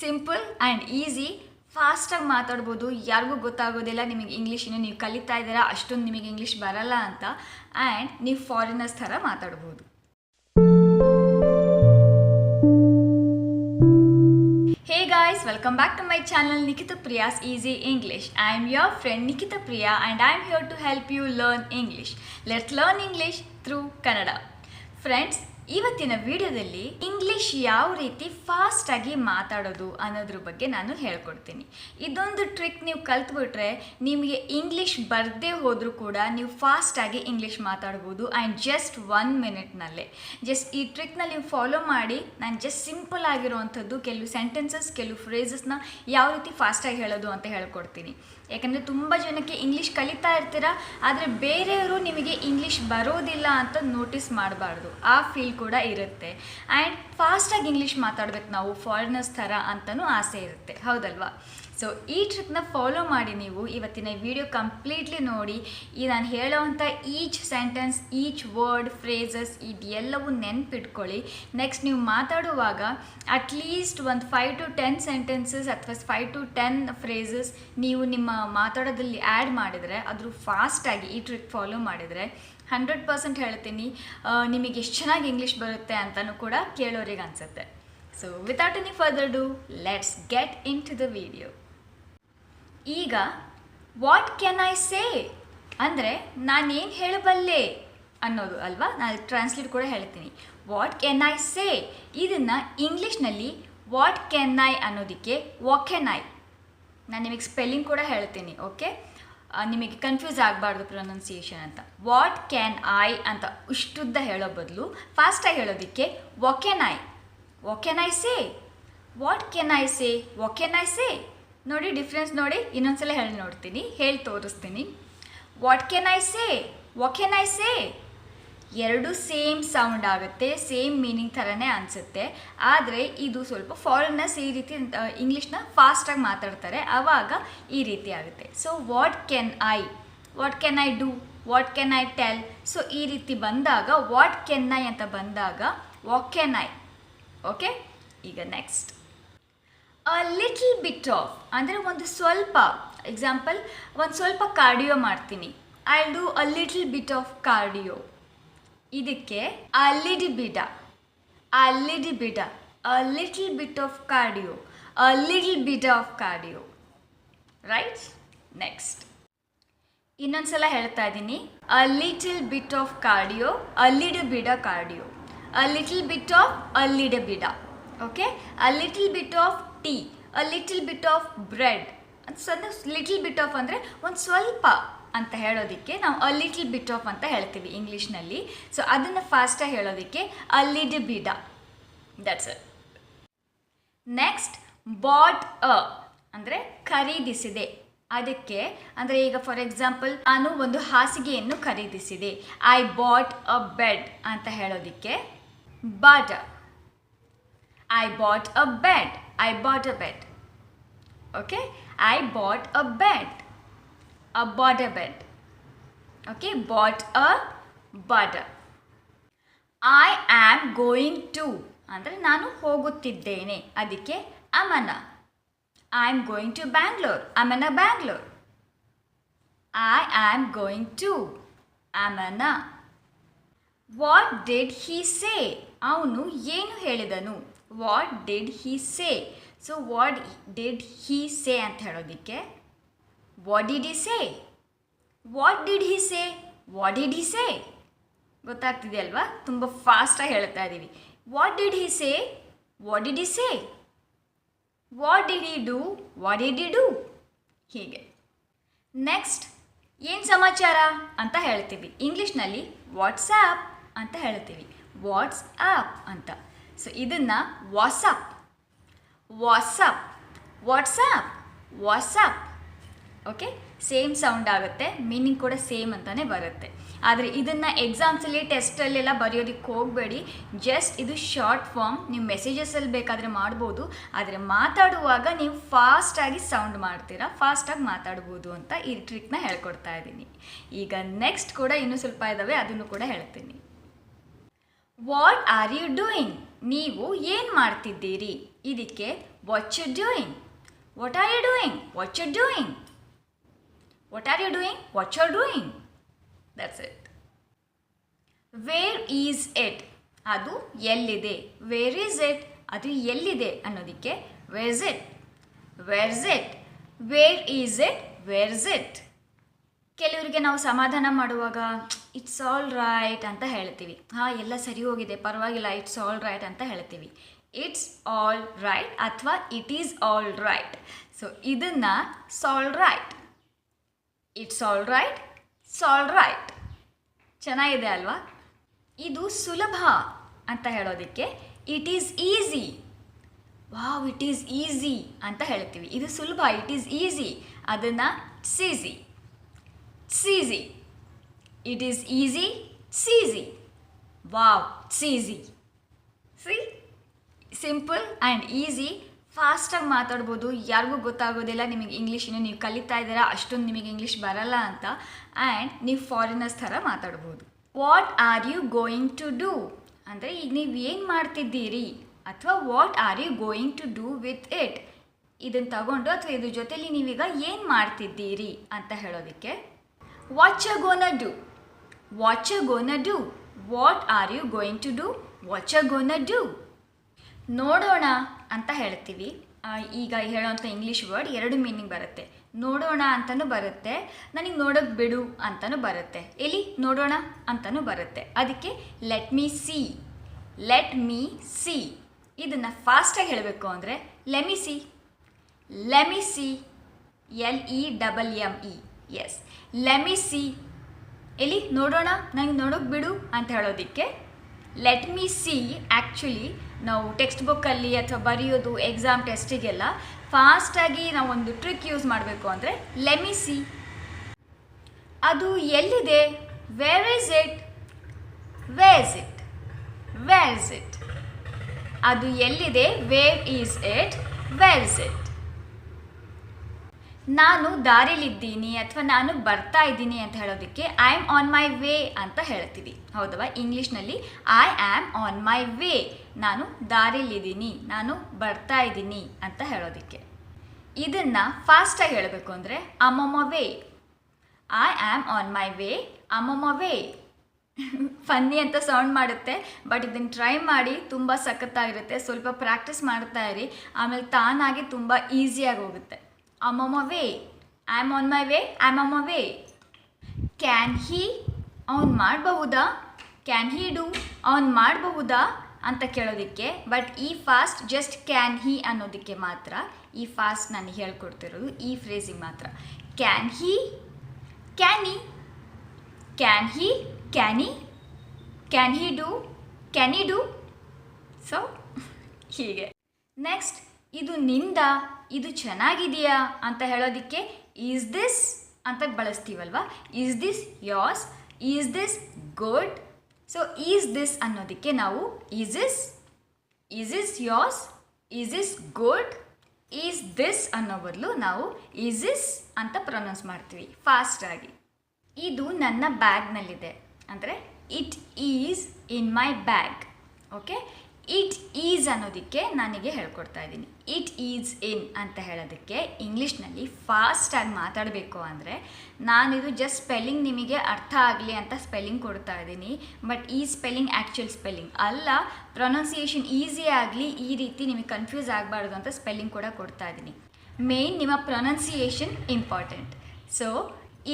Simple and easy, ಫಾಸ್ಟಾಗಿ ಮಾತಾಡ್ಬೋದು, ಯಾರಿಗೂ ಗೊತ್ತಾಗೋದಿಲ್ಲ ನಿಮಗೆ ಇಂಗ್ಲೀಷ್ ಇನ್ನು ನೀವು ಕಲಿತಾ ಇದ್ದೀರಾ ಅಷ್ಟೊಂದು ನಿಮಗೆ ಇಂಗ್ಲೀಷ್ ಬರಲ್ಲ ಅಂತ. ಆ್ಯಂಡ್ ನೀವು ಫಾರಿನರ್ಸ್ ಥರ ಮಾತಾಡ್ಬೋದು. Hey guys, welcome back to my channel Nikita Priya's Easy English. I am your friend Nikita Priya and I am here to help you learn English. Let's learn English through Kannada. Friends, ಇವತ್ತಿನ ವಿಡಿಯೋದಲ್ಲಿ English ಯಾವ ರೀತಿ ಫಾಸ್ಟಾಗಿ ಮಾತಾಡೋದು ಅನ್ನೋದ್ರ ಬಗ್ಗೆ ನಾನು ಹೇಳ್ಕೊಡ್ತೀನಿ. ಇದೊಂದು ಟ್ರಿಕ್ ನೀವು ಕಲ್ತ್ಬಿಟ್ರೆ ನಿಮಗೆ ಇಂಗ್ಲೀಷ್ ಬರದೇ ಹೋದರೂ ಕೂಡ ನೀವು ಫಾಸ್ಟಾಗಿ ಇಂಗ್ಲೀಷ್ ಮಾತಾಡ್ಬೋದು ಆ್ಯಂಡ್ ಜಸ್ಟ್ 1 ಮಿನಿಟ್ನಲ್ಲೇ. ಜಸ್ಟ್ ಈ ಟ್ರಿಕ್ನ ನೀವು ಫಾಲೋ ಮಾಡಿ ನಾನು ಜಸ್ಟ್ ಸಿಂಪಲ್ ಆಗಿರುವಂಥದ್ದು ಕೆಲವು ಸೆಂಟೆನ್ಸಸ್, ಕೆಲವು ಫ್ರೇಸಸ್ನ ಯಾವ ರೀತಿ ಫಾಸ್ಟಾಗಿ ಹೇಳೋದು ಅಂತ ಹೇಳ್ಕೊಡ್ತೀನಿ. ಯಾಕಂದರೆ ತುಂಬ ಜನಕ್ಕೆ ಇಂಗ್ಲೀಷ್ ಕಲಿತಾ ಇರ್ತೀರ, ಆದರೆ ಬೇರೆಯವರು ನಿಮಗೆ ಇಂಗ್ಲೀಷ್ ಬರೋದಿಲ್ಲ ಅಂತ ನೋಟಿಸ್ ಮಾಡಬಾರ್ದು. ಆ ಫೀಲ್ ಕೂಡ ಇರುತ್ತೆ. ಆ್ಯಂಡ್ ಫಾಸ್ಟಾಗಿ ಇಂಗ್ಲೀಷ್ ಮಾತಾಡ್ಬೇಕು ನಾವು ಫಾರಿನರ್ಸ್ ಥರ ಅಂತಲೂ ಆಸೆ ಇರುತ್ತೆ, ಹೌದಲ್ವಾ? ಸೊ ಈ ಟ್ರಿಕ್ನ ಫಾಲೋ ಮಾಡಿ ನೀವು ಇವತ್ತಿನ ವಿಡಿಯೋ ಕಂಪ್ಲೀಟ್ಲಿ ನೋಡಿ. ಈ ನಾನು ಹೇಳೋವಂಥ each sentence, each word, phrases ಇದೆಲ್ಲವೂ ನೆನಪಿಟ್ಕೊಳ್ಳಿ. ನೆಕ್ಸ್ಟ್ ನೀವು ಮಾತಾಡುವಾಗ ಅಟ್ಲೀಸ್ಟ್ ಒಂದು 5 to 10 ಸೆಂಟೆನ್ಸಸ್ ಅಥವಾ 5 to 10 ಫ್ರೇಸಸ್ ನೀವು ನಿಮ್ಮ ಮಾತಾಡೋದ್ರಲ್ಲಿ ಆ್ಯಡ್ ಮಾಡಿದರೆ, ಅದ್ರ ಫಾಸ್ಟಾಗಿ ಈ ಟ್ರಿಕ್ ಫಾಲೋ ಮಾಡಿದರೆ 100% ಹೇಳ್ತೀನಿ ನಿಮಗೆ ಎಷ್ಟು ಚೆನ್ನಾಗಿ ಇಂಗ್ಲೀಷ್ ಬರುತ್ತೆ ಅಂತಲೂ ಕೂಡ ಕೇಳೋರಿಗೆ ಅನಿಸುತ್ತೆ. So without any further do, let's get into the video. ಈಗ ವಾಟ್ ಕ್ಯಾನ್ ಐ ಸೇ ಅಂದರೆ ನಾನೇನು ಹೇಳಬಲ್ಲೆ ಅನ್ನೋದು ಅಲ್ವಾ. ನಾನು ಟ್ರಾನ್ಸ್ಲೇಟ್ ಕೂಡ ಹೇಳ್ತೀನಿ. ವಾಟ್ ಕ್ಯಾನ್ ಐ ಸೇ ಇದನ್ನು ಇಂಗ್ಲೀಷ್ನಲ್ಲಿ ವಾಟ್ ಕ್ಯಾನ್ ಐ ಅನ್ನೋದಕ್ಕೆ ವಾಟ್ ಕ್ಯಾನ್ ಐ. ನಾನು ನಿಮಗೆ ಸ್ಪೆಲ್ಲಿಂಗ್ ಕೂಡ ಹೇಳ್ತೀನಿ, ಓಕೆ? ನಿಮಗೆ ಕನ್ಫ್ಯೂಸ್ ಆಗಬಾರ್ದು ಪ್ರೊನೌನ್ಸಿಯೇಷನ್ ಅಂತ. ವಾಟ್ ಕ್ಯಾನ್ ಐ ಅಂತ ಇಷ್ಟುದ್ದ ಹೇಳೋ ಬದಲು ಫಾಸ್ಟಾಗಿ ಹೇಳೋದಕ್ಕೆ what can I, what can I say, what can I say, what can I ಸೇ. ನೋಡಿ ಡಿಫ್ರೆನ್ಸ್ ನೋಡಿ, ಇನ್ನೊಂದ್ಸಲ ಹೇಳಿ ನೋಡ್ತೀನಿ, ಹೇಳಿ ತೋರಿಸ್ತೀನಿ. What can I say, what can I ಸೇ ಎರಡು ಸೇಮ್ ಸೌಂಡ್ ಆಗುತ್ತೆ, ಸೇಮ್ ಮೀನಿಂಗ್ ಥರನೇ ಅನಿಸುತ್ತೆ. ಆದರೆ ಇದು ಸ್ವಲ್ಪ ಫಾರಿನರ್ಸ್ ಈ ರೀತಿ ಇಂಗ್ಲೀಷ್ನ ಫಾಸ್ಟಾಗಿ ಮಾತಾಡ್ತಾರೆ, ಆವಾಗ ಈ ರೀತಿ ಆಗುತ್ತೆ. So what can I, what can I do, what can I tell. So ಈ ರೀತಿ ಬಂದಾಗ ವಾಟ್ ಕ್ಯಾನ್ ಐ ಅಂತ ಬಂದಾಗ ವಾಟ್ ಕ್ಯಾನ್ ಐ, ಓಕೆ? ಈಗ next a little bit of ಅಂದರೆ ಒಂದು ಸ್ವಲ್ಪ, ಎಕ್ಸಾಂಪಲ್ ಒಂದು ಸ್ವಲ್ಪ ಕಾರ್ಡಿಯೋ ಮಾಡ್ತೀನಿ. I do a little bit of cardio. ಇದಕ್ಕೆ a little bit, a little bit, a little bit of cardio, a little bit of cardio, right? Next ಇನ್ನೊಂದ್ಸಲ ಹೇಳ್ತಾ ಇದ್ದೀನಿ. ಅ little bit of cardio, a little BT cardio, a little bit of, a little BT, okay? A little bit of tea, a little bit of bread. Little bit of ಅಂದರೆ ಒಂದು ಸ್ವಲ್ಪ ಅಂತ ಹೇಳೋದಕ್ಕೆ ನಾವು ಅ little bit of ಅಂತ ಹೇಳ್ತೀವಿ ಇಂಗ್ಲೀಷ್ನಲ್ಲಿ. So ಅದನ್ನು ಫಾಸ್ಟಾಗಿ ಹೇಳೋದಕ್ಕೆ ಅ little BT, that's it. Next bought a ಅಂದರೆ ಖರೀದಿಸಿದೆ. ಅದಕ್ಕೆ ಅಂದರೆ ಈಗ ಫಾರ್ ಎಕ್ಸಾಂಪಲ್ ನಾನು ಒಂದು ಹಾಸಿಗೆಯನ್ನು ಖರೀದಿಸಿದೆ. ಐ ಬಾಟ್ ಅ ಬೆಡ್ ಅಂತ ಹೇಳೋದಕ್ಕೆ bot. I bought a bed. I bought a bed. Okay? I bought a bed. I bought a bed. Okay? Bought a butter. I am going to ಅಂದರೆ ನಾನು ಹೋಗುತ್ತಿದ್ದೇನೆ. ಅದಕ್ಕೆ ಅಮನ. I am going to Bangalore. ಅಮನ Bangalore. I am going to ಅಮನ. What did he say? ಅವನು ಏನು ಹೇಳಿದನು? What did he say. So what did he say ಅಂತ ಹೇಳೋದಕ್ಕೆ what did he say, what did he say, what did he say. ಗೊತ್ತಾಗ್ತಿದೆಯಲ್ವಾ? ತುಂಬ ಫಾಸ್ಟಾಗಿ ಹೇಳ್ತಾ ಇದ್ದೀವಿ. What did he say, what did he say, what did he do, what did he do, ಹೀಗೆ. Next ಏನು ಸಮಾಚಾರ ಅಂತ ಹೇಳ್ತೀವಿ ಇಂಗ್ಲೀಷ್ನಲ್ಲಿ ವಾಟ್ಸ್ಆ್ಯಪ್ ಅಂತ ಹೇಳ್ತೀವಿ, ವಾಟ್ಸ್ಆ್ಯಪ್ ಅಂತ. ಸೊ ಇದನ್ನು WhatsApp, WhatsApp, WhatsApp, WhatsApp, okay? Same sound ಆಗುತ್ತೆ, ಮೀನಿಂಗ್ ಕೂಡ ಸೇಮ್ ಅಂತಲೇ ಬರುತ್ತೆ. ಆದರೆ ಇದನ್ನು ಎಕ್ಸಾಮ್ಸಲ್ಲಿ ಟೆಸ್ಟಲ್ಲೆಲ್ಲ ಬರೆಯೋದಕ್ಕೆ ಹೋಗಬೇಡಿ. ಜಸ್ಟ್ ಇದು ಶಾರ್ಟ್ ಫಾರ್ಮ್, ನೀವು ಮೆಸೇಜಸಲ್ಲಿ ಬೇಕಾದರೆ ಮಾಡ್ಬೋದು, ಆದರೆ ಮಾತಾಡುವಾಗ ನೀವು ಫಾಸ್ಟಾಗಿ ಸೌಂಡ್ ಮಾಡ್ತೀರಾ, ಫಾಸ್ಟಾಗಿ ಮಾತಾಡ್ಬೋದು ಅಂತ ಈ ಟ್ರಿಕ್ನ ಹೇಳ್ಕೊಡ್ತಾ ಇದ್ದೀನಿ. ಈಗ ನೆಕ್ಸ್ಟ್ ಕೂಡ ಇನ್ನೂ ಸ್ವಲ್ಪ ಇದ್ದಾವೆ, ಅದನ್ನು ಕೂಡ ಹೇಳ್ತೀನಿ. ವಾಟ್ ಆರ್ ಯು ಡೂಯಿಂಗ್, ನೀವು ಏನು ಮಾಡ್ತಿದ್ದೀರಿ. ಇದಕ್ಕೆ What you doing? What are you doing? What you doing? What are you doing? What you're doing? That's it. Where is it? ಅದು ಎಲ್ಲಿದೆ. Where is it? ಅದು ಎಲ್ಲಿದೆ ಅನ್ನೋದಕ್ಕೆ where's it? Where's it? Where is it? Where's it? ಕೆಲವರಿಗೆ ನಾವು ಸಮಾಧಾನ ಮಾಡುವಾಗ it's all right ಅಂತ ಹೇಳ್ತೀವಿ. ಹಾಂ, ಎಲ್ಲ ಸರಿ ಹೋಗಿದೆ, ಪರವಾಗಿಲ್ಲ, ಇಟ್ಸ್ ಆಲ್ ರೈಟ್ ಅಂತ ಹೇಳ್ತೀವಿ. ಇಟ್ಸ್ ಆಲ್ ರೈಟ್ ಅಥವಾ it is all right. So ಇದನ್ನು s'all right, it's all right, s'all right. ಚೆನ್ನಾಗಿದೆ ಅಲ್ವಾ? ಇದು ಸುಲಭ ಅಂತ ಹೇಳೋದಕ್ಕೆ it is easy. Wow, it is easy ಅಂತ ಹೇಳ್ತೀವಿ. ಇದು ಸುಲಭ, ಇಟ್ ಈಸ್ ಈಸಿ. ಅದನ್ನು seasy, seasy. It is easy, seasy. Wow, seasy. ಸಿ, ಸಿಂಪಲ್ ಆ್ಯಂಡ್ ಈಸಿ. ಫಾಸ್ಟಾಗಿ ಮಾತಾಡ್ಬೋದು, ಯಾರಿಗೂ ಗೊತ್ತಾಗೋದಿಲ್ಲ ನಿಮಗೆ ಇಂಗ್ಲೀಷ್ ಇನ್ನೂ ನೀವು ಕಲಿತಾ ಇದ್ದೀರಾ, ಅಷ್ಟೊಂದು ನಿಮಗೆ ಇಂಗ್ಲೀಷ್ ಬರಲ್ಲ ಅಂತ. ಆ್ಯಂಡ್ ನೀವು ಫಾರಿನರ್ಸ್ ಥರ ಮಾತಾಡ್ಬೋದು. What are you going to do ಅಂದರೆ ಈಗ ನೀವು ಏನು ಮಾಡ್ತಿದ್ದೀರಿ ಅಥವಾ what are you going to do with it, ಇದನ್ನು ತಗೊಂಡು ಅಥವಾ ಇದ್ರ ಜೊತೆಲಿ ನೀವೀಗ ಏನು ಮಾಡ್ತಿದ್ದೀರಿ ಅಂತ ಹೇಳೋದಕ್ಕೆ what you gonna do, what you gonna do. What are you going to do, what you gonna do. ನೋಡೋಣ ಅಂತ ಹೇಳ್ತೀವಿ. ಈಗ ಹೇಳೋವಂಥ ಇಂಗ್ಲೀಷ್ ವರ್ಡ್ ಎರಡು ಮೀನಿಂಗ್ ಬರುತ್ತೆ. ನೋಡೋಣ ಅಂತಲೂ ಬರುತ್ತೆ, ನನಗೆ ನೋಡೋಕ್ಕೆ ಬಿಡು ಅಂತಲೂ ಬರುತ್ತೆ, ಎಲ್ಲಿ ನೋಡೋಣ ಅಂತಲೂ ಬರುತ್ತೆ. ಅದಕ್ಕೆ let me see, let me see. ಇದನ್ನು ಫಾಸ್ಟಾಗಿ ಹೇಳಬೇಕು ಅಂದರೆ lemme see, lemme see, LEMME. Yes, lemme see. ಎಲ್ಲಿ ನೋಡೋಣ, ನನಗೆ ನೋಡೋಕ್ಕೆ ಬಿಡು ಅಂತ ಹೇಳೋದಕ್ಕೆ ಲೆಟ್ ಮೀ ಸಿ. ಆ್ಯಕ್ಚುಲಿ ನಾವು ಟೆಕ್ಸ್ಟ್ ಬುಕ್ಕಲ್ಲಿ ಅಥವಾ ಬರೆಯೋದು ಎಕ್ಸಾಮ್ ಟೆಸ್ಟಿಗೆಲ್ಲ ಫಾಸ್ಟಾಗಿ ನಾವು ಒಂದು ಟ್ರಿಕ್ ಯೂಸ್ ಮಾಡಬೇಕು ಅಂದರೆ ಲೆಮಿ ಸಿ. ಅದು ಎಲ್ಲಿದೆ, where is it, wares it, wares it. ಅದು ಎಲ್ಲಿದೆ, where is it, wares it. ನಾನು ದಾರಿಲಿದ್ದೀನಿ ಅಥವಾ ನಾನು ಬರ್ತಾ ಇದ್ದೀನಿ ಅಂತ ಹೇಳೋದಕ್ಕೆ I am on my way ಅಂತ ಹೇಳ್ತೀವಿ, ಹೌದವಾ? ಇಂಗ್ಲೀಷ್ನಲ್ಲಿ I am on my way, ನಾನು ದಾರಿಲಿದ್ದೀನಿ, ನಾನು ಬರ್ತಾ ಇದ್ದೀನಿ ಅಂತ ಹೇಳೋದಕ್ಕೆ. ಇದನ್ನು ಫಾಸ್ಟಾಗಿ ಹೇಳಬೇಕು ಅಂದರೆ am on my way, I am on my way, am on my way. Funny ಅಂತ ಸೌಂಡ್ ಮಾಡುತ್ತೆ, ಬಟ್ ಇದನ್ನು ಟ್ರೈ ಮಾಡಿ, ತುಂಬ ಸಖತ್ತಾಗಿರುತ್ತೆ. ಸ್ವಲ್ಪ ಪ್ರಾಕ್ಟೀಸ್ ಮಾಡ್ತಾ ಇರಿ, ಆಮೇಲೆ ತಾನಾಗಿ ತುಂಬ ಈಸಿಯಾಗಿ ಹೋಗುತ್ತೆ. I'm on my way, I'm on my way, I'm on my way. Can he, ಅವನು ಮಾಡಬಹುದಾ, ಕ್ಯಾನ್ ಹಿ ಡೂ, ಅವನು ಮಾಡಬಹುದಾ ಅಂತ ಕೇಳೋದಕ್ಕೆ. ಬಟ್ ಈ ಫಾಸ್ಟ್ ಜಸ್ಟ್ ಕ್ಯಾನ್ ಹಿ ಅನ್ನೋದಕ್ಕೆ ಮಾತ್ರ. ಈ ಫಾಸ್ಟ್ ನಾನು ಹೇಳ್ಕೊಡ್ತಿರೋದು ಈ ಫ್ರೇಸಿಗೆ ಮಾತ್ರ. Can he, can he, can he, can he, can he do, can he do. So ಹೀಗೆ. ನೆಕ್ಸ್ಟ್, ಇದು ನಿಂದ, ಇದು ಚೆನ್ನಾಗಿದೆಯಾ ಅಂತ ಹೇಳೋದಕ್ಕೆ ಈಸ್ ದಿಸ್ ಅಂತ ಬಳಸ್ತೀವಲ್ವ. Is this yours, is this good. So is this ಅನ್ನೋದಕ್ಕೆ ನಾವು is is yours, is is good. Is this ಅನ್ನೋ ಬದಲು ನಾವು ಈಸ್ ಇಸ್ ಅಂತ ಪ್ರೊನೌನ್ಸ್ ಮಾಡ್ತೀವಿ ಫಾಸ್ಟಾಗಿ. ಇದು ನನ್ನ ಬ್ಯಾಗ್ನಲ್ಲಿದೆ ಅಂದರೆ it is in my bag. Okay, it is ಅನ್ನೋದಕ್ಕೆ ನನಗೆ ಹೇಳ್ಕೊಡ್ತಾ ಇದ್ದೀನಿ. ಇಟ್ ಈಸ್ ಇನ್ ಅಂತ ಹೇಳೋದಕ್ಕೆ ಇಂಗ್ಲೀಷ್ನಲ್ಲಿ ಫಾಸ್ಟಾಗಿ ಮಾತಾಡಬೇಕು ಅಂದರೆ ನಾನಿದು ಜಸ್ಟ್ ಸ್ಪೆಲ್ಲಿಂಗ್ ನಿಮಗೆ ಅರ್ಥ ಆಗಲಿ ಅಂತ ಸ್ಪೆಲ್ಲಿಂಗ್ ಕೊಡ್ತಾ ಇದ್ದೀನಿ. ಬಟ್ ಈ ಸ್ಪೆಲ್ಲಿಂಗ್ ಆ್ಯಕ್ಚುಯಲ್ ಸ್ಪೆಲ್ಲಿಂಗ್ ಅಲ್ಲ, ಪ್ರೊನೌನ್ಸಿಯೇಷನ್ ಈಸಿ ಆಗಲಿ, ಈ ರೀತಿ ನಿಮಗೆ ಕನ್ಫ್ಯೂಸ್ ಆಗಬಾರ್ದು ಅಂತ ಸ್ಪೆಲ್ಲಿಂಗ್ ಕೂಡ ಕೊಡ್ತಾ ಇದ್ದೀನಿ. ಮೇಯ್ನ್ ನಿಮ್ಮ pronunciation important. So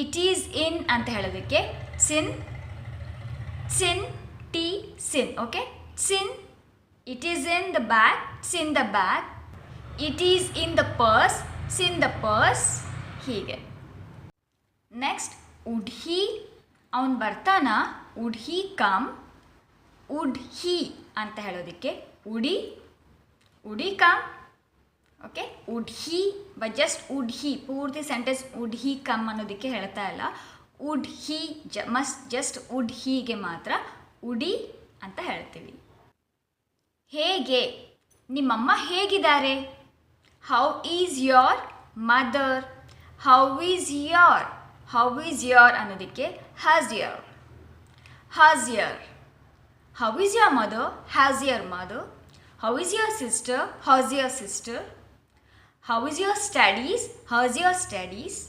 it is in ಅಂತ ಹೇಳೋದಕ್ಕೆ sin, sin, t, sin. Okay, sin. It is in the bag, it's in the bag. It is in the purse, it's in the purse. ಹೀಗೆ. Next, would he, ಅವನು ಬರ್ತಾನ, would he come, would he ಅಂತ ಹೇಳೋದಕ್ಕೆ woody, woody come. Okay, would he, but just would he, ಪೂರ್ತಿ sentence wood he come ಅನ್ನೋದಕ್ಕೆ ಹೇಳ್ತಾ ಇಲ್ಲ. Wood he just wood ಹೀಗೆ ಮಾತ್ರ ವುಡಿ ಅಂತ ಹೇಳ್ತೀವಿ. ಹೇಗೆ, ನಿಮ್ಮಮ್ಮ ಹೇಗಿದ್ದಾರೆ. How is your mother, how is your, how is your ಅನ್ನೋದಕ್ಕೆ how's your, how's your. How is your mother, how's your mother. How is your sister, how's your sister. How is your studies, how is your studies.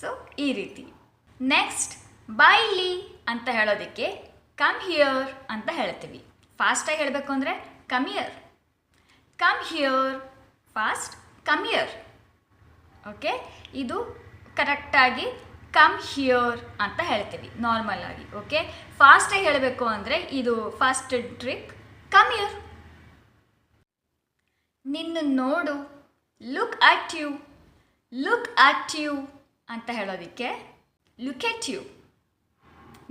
So ಈ ರೀತಿ. Next ಬಾ ಇಲ್ಲಿ ಅಂತ ಹೇಳೋದಕ್ಕೆ come here ಅಂತ ಹೇಳ್ತೀವಿ. ಫಾಸ್ಟಾಗಿ ಹೇಳಬೇಕು ಅಂದರೆ come here, come here, fast come here. Okay, ಇದು ಕರೆಕ್ಟಾಗಿ ಕಮ್ ಹಿಯರ್ ಅಂತ ಹೇಳ್ತೀವಿ ನಾರ್ಮಲ್ ಆಗಿ. ಓಕೆ, ಫಾಸ್ಟಾಗಿ ಹೇಳಬೇಕು ಅಂದರೆ ಇದು ಫಾಸ್ಟ್ ಟ್ರಿಕ್ ಕಮ್ ಹಿಯರ್. ನಿನ್ನ ನೋಡು, look at you, look at you ಅಂತ ಹೇಳೋದಕ್ಕೆ ಲುಕ್ ಎಟ್ ಯು.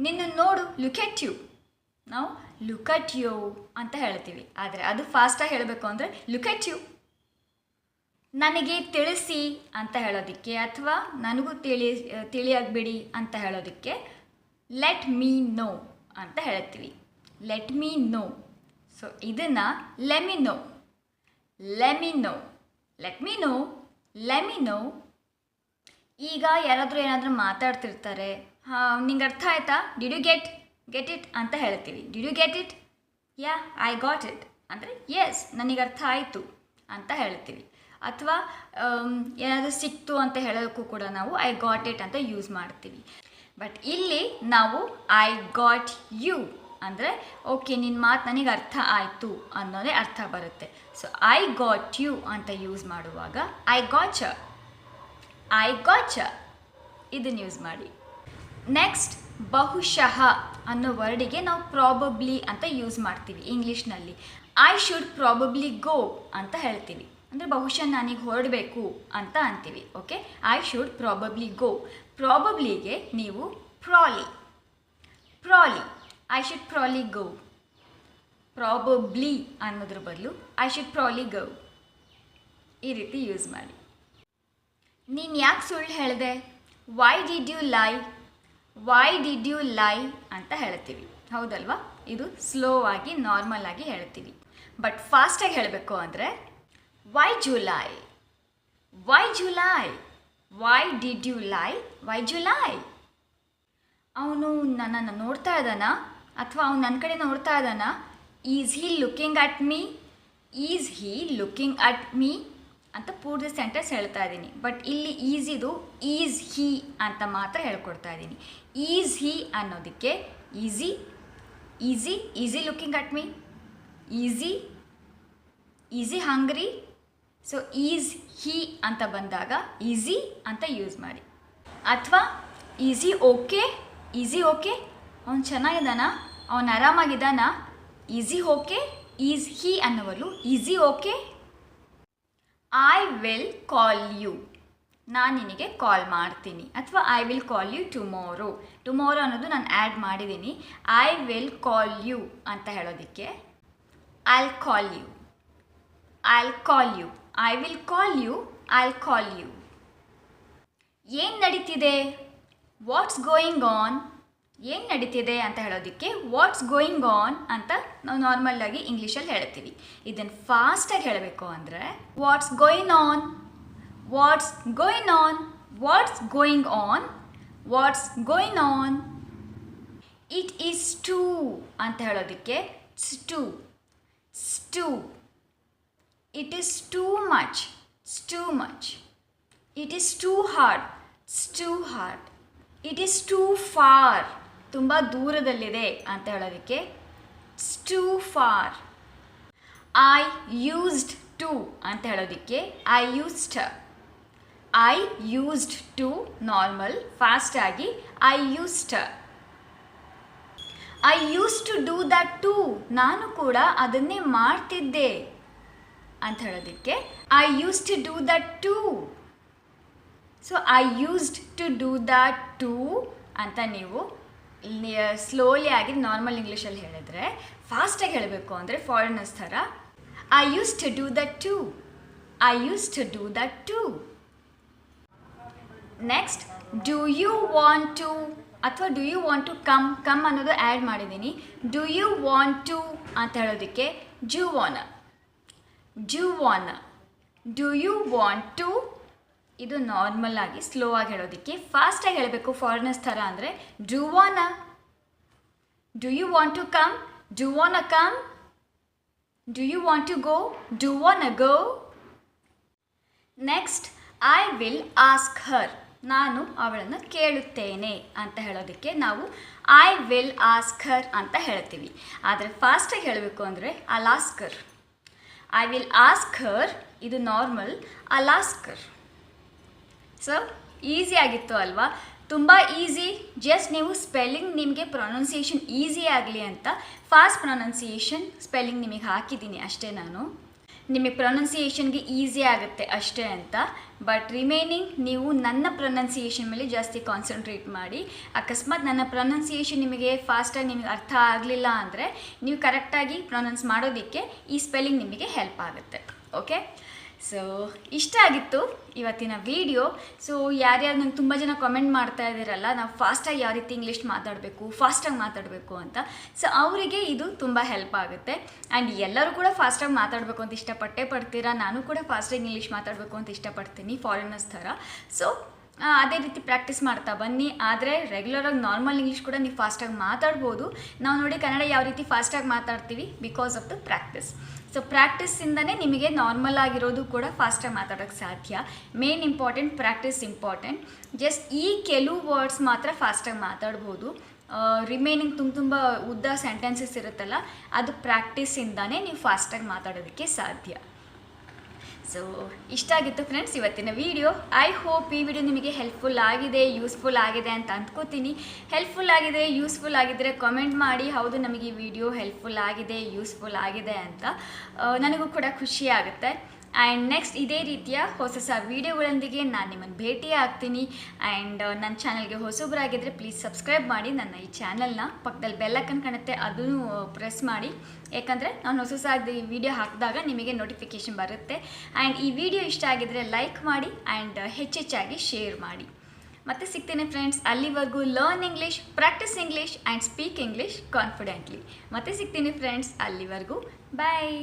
ನಿನ್ನ ನೋಡು, ಲುಕ್ ಎಟ್ ಯು. ನಾವು ಲುಕ್ ಅಟ್ ಯು ಅಂತ ಹೇಳ್ತೀವಿ, ಆದರೆ ಅದು ಫಾಸ್ಟಾಗಿ ಹೇಳಬೇಕು ಅಂದರೆ ಲುಕ್ ಎಟ್ ಯು. ನನಗೆ ತಿಳಿಸಿ ಅಂತ ಹೇಳೋದಕ್ಕೆ ಅಥವಾ ನನಗೂ ತಿಳಿಯಾಗಬೇಡಿ ಅಂತ ಹೇಳೋದಕ್ಕೆ ಲೆಟ್ ಮೀ ನೋ ಅಂತ ಹೇಳ್ತೀವಿ. Let me know. ಸೊ ಇದನ್ನು lemme know, lemme know, let me know, lemme know. ಈಗ ಯಾರಾದರೂ ಏನಾದರೂ ಮಾತಾಡ್ತಿರ್ತಾರೆ, ನಿಂಗೆ ಅರ್ಥ ಆಯ್ತಾ, ಡಿಡ್ ಯು ಗೆಟ್ ಇಟ್ ಅಂತ ಹೇಳ್ತೀವಿ. Did you get it? Yeah, I got it ಅಂದರೆ ಎಸ್, ನನಗೆ ಅರ್ಥ ಆಯಿತು ಅಂತ ಹೇಳ್ತೀವಿ. ಅಥವಾ ಏನಾದರೂ ಸಿಕ್ತು ಅಂತ ಹೇಳೋಕ್ಕೂ ಕೂಡ ನಾವು ಐ ಗಾಟ್ ಇಟ್ ಅಂತ ಯೂಸ್ ಮಾಡ್ತೀವಿ. ಬಟ್ ಇಲ್ಲಿ ನಾವು ಐ ಗಾಟ್ ಯು ಅಂದರೆ ಓಕೆ, ನಿನ್ನ ಮಾತು ನನಗೆ ಅರ್ಥ ಆಯಿತು ಅನ್ನೋದೇ ಅರ್ಥ ಬರುತ್ತೆ. ಸೊ ಐ ಗಾಟ್ ಯು ಅಂತ ಯೂಸ್ ಮಾಡುವಾಗ ಐ ಗಾಚ, ಐ ಗಾಚ ಇದನ್ನು ಯೂಸ್ ಮಾಡಿ. ನೆಕ್ಸ್ಟ್ ಬಹುಶಃ ಅನ್ನೋ ವರ್ಡಿಗೆ ನಾವು ಪ್ರಾಬಬ್ಲಿ ಅಂತ ಯೂಸ್ ಮಾಡ್ತೀವಿ ಇಂಗ್ಲೀಷ್ನಲ್ಲಿ. ಐ ಶುಡ್ ಪ್ರಾಬಬ್ಲಿ ಗೋ ಅಂತ ಹೇಳ್ತೀವಿ, ಅಂದರೆ ಬಹುಶಃ ನನಗೆ ಹೊರಡಬೇಕು ಅಂತ ಅಂತೀವಿ. ಓಕೆ, ಐ ಶುಡ್ ಪ್ರಾಬಬ್ಲಿ ಗೋ. ಪ್ರಾಬಬ್ಲಿಗೆ ನೀವು ಪ್ರಾಲಿ, ಪ್ರಾಲಿ, ಐ ಶುಡ್ ಪ್ರಾಲಿ ಗೋ. ಪ್ರಾಬಬ್ಲಿ ಅನ್ನೋದ್ರ ಬದಲು ಐ ಶುಡ್ ಪ್ರಾಲಿ ಗೋ ಈ ರೀತಿ ಯೂಸ್ ಮಾಡಿ. ನೀನು ಯಾಕೆ ಸುಳ್ಳು ಹೇಳಿದೆ, Y did you lie, Y did you ಲೈ ಅಂತ ಹೇಳ್ತೀವಿ, ಹೌದಲ್ವಾ? ಇದು ಸ್ಲೋ ಆಗಿ ನಾರ್ಮಲ್ ಆಗಿ ಹೇಳ್ತೀವಿ. ಬಟ್ ಫಾಸ್ಟಾಗಿ ಹೇಳಬೇಕು ಅಂದರೆ why d'you lie, why d'you lie, why did you lie, why d'you lie. ಅವನು ನನ್ನನ್ನು ನೋಡ್ತಾ ಇದ್ದಾನ ಅಥವಾ ಅವನು ನನ್ನ ಕಡೆ ನೋಡ್ತಾ ಇದ್ದಾನ. Is he looking at me, is he looking at me ಅಂತ ಪೂರ್ತಿ ಸೆಂಟೆನ್ಸ್ ಹೇಳ್ತಾ ಇದ್ದೀನಿ. ಬಟ್ ಇಲ್ಲಿ ಈಸಿದು ಈಸ್ ಹೀ ಅಂತ ಮಾತ್ರ ಹೇಳ್ಕೊಡ್ತಾ ಇದ್ದೀನಿ. ಈಸ್ ಹೀ ಅನ್ನೋದಕ್ಕೆ easy, easy, easy looking at me, easy, easy hungry. So is he ಅಂತ ಬಂದಾಗ ಈಸಿ ಅಂತ ಯೂಸ್ ಮಾಡಿ. ಅಥವಾ ಈಸಿ ಓಕೆ, ಈಸಿ ಓಕೆ, ಅವನು ಚೆನ್ನಾಗಿದ್ದಾನ, ಅವನು ಆರಾಮಾಗಿದ್ದಾನ, ಈಸಿ ಓಕೆ, ಈಸ್ ಹೀ ಅನ್ನೋವಲು is he okay. I will call you, ನಾನು ನಿನಗೆ ಕಾಲ್ ಮಾಡ್ತೀನಿ. ಅಥವಾ I will call you tomorrow, tomorrow ಅನ್ನೋದು ನಾನು ಆ್ಯಡ್ ಮಾಡಿದ್ದೀನಿ. ಐ ವಿಲ್ ಕಾಲ್ ಯು ಅಂತ ಹೇಳೋದಕ್ಕೆ I'll call you, I'll call you, I will call you, I'll call you. ಏನು ನಡೀತಿದೆ, ವಾಟ್ಸ್ ಗೋಯಿಂಗ್ ಆನ್, ಏನು ನಡೀತಿದೆ ಅಂತ ಹೇಳೋದಕ್ಕೆ ವಾಟ್ಸ್ ಗೋಯಿಂಗ್ ಆನ್ ಅಂತ ನಾವು ನಾರ್ಮಲಾಗಿ ಇಂಗ್ಲೀಷಲ್ಲಿ ಹೇಳ್ತೀವಿ. ಇದನ್ನು ಫಾಸ್ಟಾಗಿ ಹೇಳಬೇಕು ಅಂದರೆ what's going on, what's going on, what's going on, what's going on. It is too ಅಂತ ಹೇಳೋದಕ್ಕೆ stoo, stoo. It is too much, too much. It is too hard, too hard. It is too far, ತುಂಬ ದೂರದಲ್ಲಿದೆ ಅಂತ ಹೇಳೋದಕ್ಕೆ too far. I used to ಅಂತ ಹೇಳೋದಕ್ಕೆ I used, I used to normal, ಫಾಸ್ಟಾಗಿ I used. I use to do that too, ನಾನು ಕೂಡ ಅದನ್ನೇ ಮಾಡ್ತಿದ್ದೆ ಅಂತ ಹೇಳೋದಕ್ಕೆ I use to do that too. So I used to do that too ಅಂತ ನೀವು ಸ್ಲೋಲಿ ಆಗಿ ನಾರ್ಮಲ್ ಇಂಗ್ಲೀಷಲ್ಲಿ ಹೇಳಿದ್ರೆ, ಫಾಸ್ಟಾಗಿ ಹೇಳಬೇಕು ಅಂದರೆ ಫಾರಿನರ್ಸ್ ಥರ I use to do that too, I use to do that too. Next do you want to ಅಥವಾ do you want to come, come ಅನ್ನೋದು ಆ್ಯಡ್ ಮಾಡಿದ್ದೀನಿ. ಡು ಯು ವಾಂಟ್ ಟು ಅಂತ ಹೇಳೋದಕ್ಕೆ d'you wanna, d'you wanna. Do you want to ಇದು normal ಆಗಿ slow ಆಗಿ ಹೇಳೋದಕ್ಕೆ. ಫಾಸ್ಟಾಗಿ ಹೇಳಬೇಕು ಫಾರಿನರ್ಸ್ ಥರ ಅಂದರೆ do wanna, do you want to come, do wanna come. Do you want to go, do wanna go. Next I will ask her, ನಾನು ಅವಳನ್ನು ಕೇಳುತ್ತೇನೆ ಅಂತ ಹೇಳೋದಕ್ಕೆ ನಾವು ಐ ವಿಲ್ ಆಸ್ಕ್ ಹರ್ ಅಂತ ಹೇಳ್ತೀವಿ. ಆದರೆ ಫಾಸ್ಟಾಗಿ ಹೇಳಬೇಕು ಅಂದರೆ I'll ask her. I will ask her ಇದು normal, I'll ask her. So easy ಆಗಿತ್ತು ಅಲ್ವಾ? ತುಂಬ ಈಸಿ. ಜಸ್ಟ್ ನೀವು ಸ್ಪೆಲ್ಲಿಂಗ್ ನಿಮಗೆ ಪ್ರೊನೌನ್ಸಿಯೇಷನ್ ಈಸಿ ಆಗಲಿ ಅಂತ ಫಾಸ್ಟ್ ಪ್ರೊನೌನ್ಸಿಯೇಷನ್ ಸ್ಪೆಲ್ಲಿಂಗ್ ನಿಮಗೆ ಹಾಕಿದ್ದೀನಿ ಅಷ್ಟೇ. ನಾನು ನಿಮಗೆ ಪ್ರೊನೌನ್ಸಿಯೇಷನ್ಗೆ ಈಸಿ ಆಗುತ್ತೆ ಅಷ್ಟೇ ಅಂತ. ಬಟ್ ರಿಮೈನಿಂಗ್ ನೀವು ನನ್ನ ಪ್ರೊನೌನ್ಸಿಯೇಷನ್ ಮೇಲೆ ಜಾಸ್ತಿ ಕಾನ್ಸಂಟ್ರೇಟ್ ಮಾಡಿ. ಅಕಸ್ಮಾತ್ ನನ್ನ ಪ್ರೊನೌನ್ಸಿಯೇಷನ್ ನಿಮಗೆ ಫಾಸ್ಟಾಗಿ ನಿಮಗೆ ಅರ್ಥ ಆಗಲಿಲ್ಲ ಅಂದರೆ ನೀವು ಕರೆಕ್ಟಾಗಿ ಪ್ರೊನೌನ್ಸ್ ಮಾಡೋದಕ್ಕೆ ಈ ಸ್ಪೆಲ್ಲಿಂಗ್ ನಿಮಗೆ ಹೆಲ್ಪ್ ಆಗುತ್ತೆ. ಓಕೆ, ಸೊ ಇಷ್ಟ ಆಗಿತ್ತು ಇವತ್ತಿನ ವಿಡಿಯೋ. ಸೊ ಯಾರ್ಯಾರು ನಂಗೆ ತುಂಬ ಜನ ಕಮೆಂಟ್ ಮಾಡ್ತಾ ಇದ್ದೀರಲ್ಲ, ನಾವು ಫಾಸ್ಟಾಗಿ ಯಾವ ರೀತಿ ಇಂಗ್ಲೀಷ್ ಮಾತಾಡಬೇಕು, ಫಾಸ್ಟಾಗಿ ಮಾತಾಡಬೇಕು ಅಂತ. ಸೊ ಅವರಿಗೆ ಇದು ತುಂಬ ಹೆಲ್ಪ್ ಆಗುತ್ತೆ. ಆ್ಯಂಡ್ ಎಲ್ಲರೂ ಕೂಡ ಫಾಸ್ಟಾಗಿ ಮಾತಾಡಬೇಕು ಅಂತ ಇಷ್ಟಪಟ್ಟೇ ಪಡ್ತೀರಾ. ನಾನು ಕೂಡ ಫಾಸ್ಟಾಗಿ ಇಂಗ್ಲೀಷ್ ಮಾತಾಡಬೇಕು ಅಂತ ಇಷ್ಟಪಡ್ತೀನಿ, ಫಾರಿನರ್ಸ್ ಥರ. ಸೊ ಅದೇ ರೀತಿ ಪ್ರಾಕ್ಟೀಸ್ ಮಾಡ್ತಾ ಬನ್ನಿ. ಆದರೆ ರೆಗ್ಯುಲರಾಗಿ ನಾರ್ಮಲ್ ಇಂಗ್ಲೀಷ್ ಕೂಡ ನೀವು ಫಾಸ್ಟಾಗಿ ಮಾತಾಡ್ಬೋದು. ನಾವು ನೋಡಿ ಕನ್ನಡ ಯಾವ ರೀತಿ ಫಾಸ್ಟಾಗಿ ಮಾತಾಡ್ತೀವಿ, because of the practice. So ಪ್ರಾಕ್ಟೀಸಿಂದನೇ ನಿಮಗೆ ನಾರ್ಮಲ್ ಆಗಿರೋದು ಕೂಡ ಫಾಸ್ಟಾಗಿ ಮಾತಾಡೋಕ್ಕೆ ಸಾಧ್ಯ. Main important practice important. Just ಈ ಕೆಲವು ವರ್ಡ್ಸ್ ಮಾತ್ರ ಫಾಸ್ಟಾಗಿ ಮಾತಾಡ್ಬೋದು. ರಿಮೈನಿಂಗ್ ತುಂಬ ಉದ್ದ ಸೆಂಟೆನ್ಸಸ್ ಇರುತ್ತಲ್ಲ, ಅದು ಪ್ರಾಕ್ಟೀಸಿಂದನೇ ನೀವು ಫಾಸ್ಟಾಗಿ ಮಾತಾಡೋದಕ್ಕೆ ಸಾಧ್ಯ. ಸೊ ಇಷ್ಟ ಆಗಿತ್ತು ಫ್ರೆಂಡ್ಸ್ ಇವತ್ತಿನ ವಿಡಿಯೋ. ಐ ಹೋಪ್ ಈ ವಿಡಿಯೋ ನಿಮಗೆ ಹೆಲ್ಪ್ಫುಲ್ ಆಗಿದೆ, ಯೂಸ್ಫುಲ್ ಆಗಿದೆ ಅಂತ ಅಂದ್ಕೋತೀನಿ. ಹೆಲ್ಪ್ಫುಲ್ ಆಗಿದೆ, ಯೂಸ್ಫುಲ್ ಆಗಿದ್ದರೆ ಕಾಮೆಂಟ್ ಮಾಡಿ, ಹೌದು ನಮಗೆ ಈ ವಿಡಿಯೋ ಹೆಲ್ಪ್ಫುಲ್ ಆಗಿದೆ, ಯೂಸ್ಫುಲ್ ಆಗಿದೆ ಅಂತ. ನನಗೂ ಕೂಡ ಖುಷಿ ಆಗುತ್ತೆ. ಆ್ಯಂಡ್ ನೆಕ್ಸ್ಟ್ ಇದೇ ರೀತಿಯ ಹೊಸ ವೀಡಿಯೋಗಳೊಂದಿಗೆ ನಾನು ನಿಮ್ಮನ್ನು ಭೇಟಿ ಆಗ್ತೀನಿ. ಆ್ಯಂಡ್ ನನ್ನ ಚಾನಲ್ಗೆ ಹೊಸೊಬ್ಬರಾಗಿದ್ದರೆ ಪ್ಲೀಸ್ ಸಬ್ಸ್ಕ್ರೈಬ್ ಮಾಡಿ ನನ್ನ ಈ ಚಾನಲ್ನ. ಪಕ್ಕದಲ್ಲಿ ಬೆಲ್ಲೈಕನ್ ಕಾಣುತ್ತೆ, ಅದನ್ನು ಪ್ರೆಸ್ ಮಾಡಿ. ಯಾಕಂದರೆ ನಾನು ಹೊಸ ವಿಡಿಯೋ ಹಾಕಿದಾಗ ನಿಮಗೆ ನೋಟಿಫಿಕೇಷನ್ ಬರುತ್ತೆ. ಆ್ಯಂಡ್ ಈ ವಿಡಿಯೋ ಇಷ್ಟ ಆಗಿದ್ದರೆ ಲೈಕ್ ಮಾಡಿ ಆ್ಯಂಡ್ ಹೆಚ್ಚೆಚ್ಚಾಗಿ ಶೇರ್ ಮಾಡಿ. ಮತ್ತೆ ಸಿಗ್ತೇನೆ ಫ್ರೆಂಡ್ಸ್. ಅಲ್ಲಿವರೆಗೂ learn English, practice English and speak English confidently. ಮತ್ತೆ ಸಿಗ್ತೀನಿ ಫ್ರೆಂಡ್ಸ್. ಅಲ್ಲಿವರೆಗೂ ಬಾಯ್.